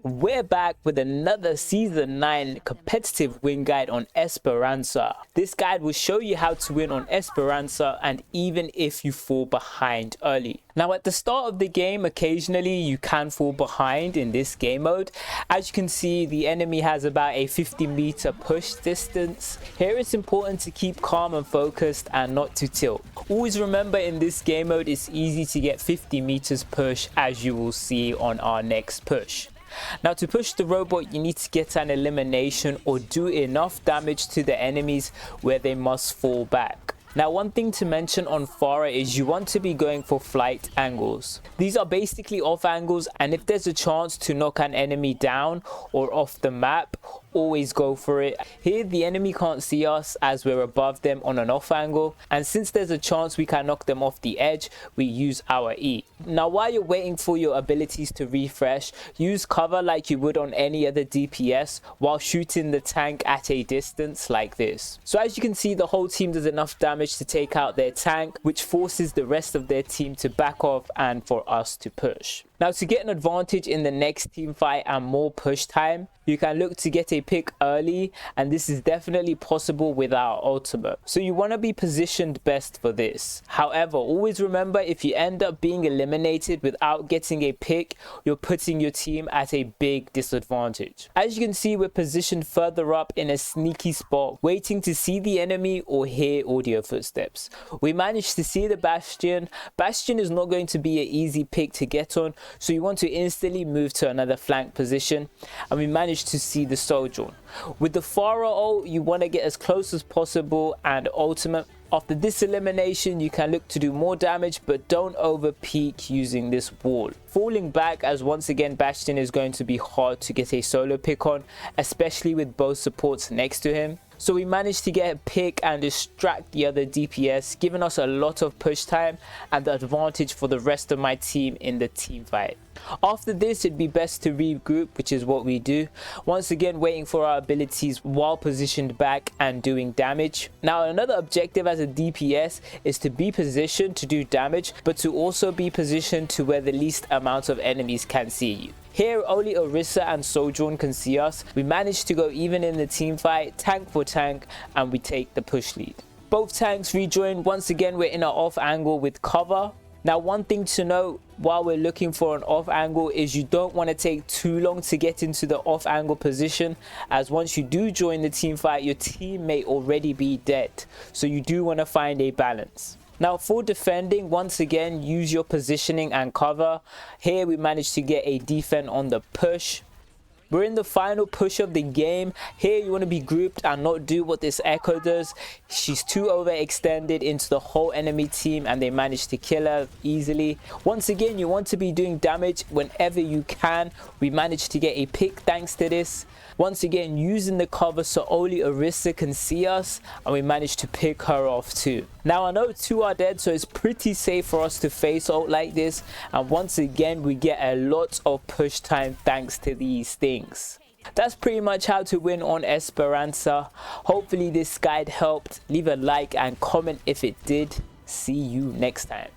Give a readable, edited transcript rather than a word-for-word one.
We're back with another Season 9 competitive win guide on Esperanca. This guide will show you how to win on Esperanca and even if you fall behind early. Now at the start of the game, occasionally you can fall behind in this game mode. As you can see, the enemy has about a 50-meter push distance. Here it's important to keep calm and focused and not to tilt. Always remember, in this game mode it's easy to get 50 meters push, as you will see on our next push. Now to push the robot, you need to get an elimination or do enough damage to the enemies where they must fall back. Now one thing to mention on pharah is you want to be going for flight angles. These are basically off angles, and if there's a chance to knock an enemy down or off the map, always go for it. Here the enemy can't see us as we're above them on an off angle, and since there's a chance we can knock them off the edge, we use our E. Now while you're waiting for your abilities to refresh, use cover like you would on any other DPS while shooting the tank at a distance like this. So as you can see, the whole team does enough damage to take out their tank, which forces the rest of their team to back off and for us to push. Now to get an advantage in the next team fight and more push time, you can look to get a pick early, and this is definitely possible with our ultimate. So you want to be positioned best for this. However, always remember, if you end up being eliminated without getting a pick, you're putting your team at a big disadvantage. As you can see, we're positioned further up in a sneaky spot, waiting to see the enemy or hear audio footsteps. We managed to see the Bastion. Bastion is not going to be an easy pick to get on, so you want to instantly move to another flank position, and we managed to see the Sojourn. With the pharah ult, you want to get as close as possible, and ultimate. After this elimination, you can look to do more damage, but don't over peak using this wall. Falling back, as once again Bastion is going to be hard to get a solo pick on, especially with both supports next to him. So we managed to get a pick and distract the other DPS, giving us a lot of push time and the advantage for the rest of my team in the team fight. After this, it'd be best to regroup, which is what we do. Once again, waiting for our abilities while positioned back and doing damage. Now another objective as a DPS is to be positioned to do damage, but to also be positioned to where the least amount of enemies can see you. Here only Orisa and Sojourn can see us. We managed to go even in the team fight, tank for tank, and we take the push lead. Both tanks rejoin. Once again, we're in an off angle with cover. Now one thing to note while we're looking for an off angle is you don't want to take too long to get into the off angle position, as once you do join the team fight, your team may already be dead. So you do want to find a balance. Now for defending, once again use your positioning and cover. Here we managed to get a defend on the push. We're in the final push of the game. Here you want to be grouped and not do what this Echo does. She's too overextended into the whole enemy team and they managed to kill her easily. Once again, you want to be doing damage whenever you can. We managed to get a pick thanks to this. Once again, using the cover so only Orisa can see us, and we managed to pick her off too. Now I know two are dead, so it's pretty safe for us to face ult like this, and once again we get a lot of push time thanks to these things. That's pretty much how to win on Esperanca. Hopefully this guide helped. Leave a like and comment if it did. See you next time.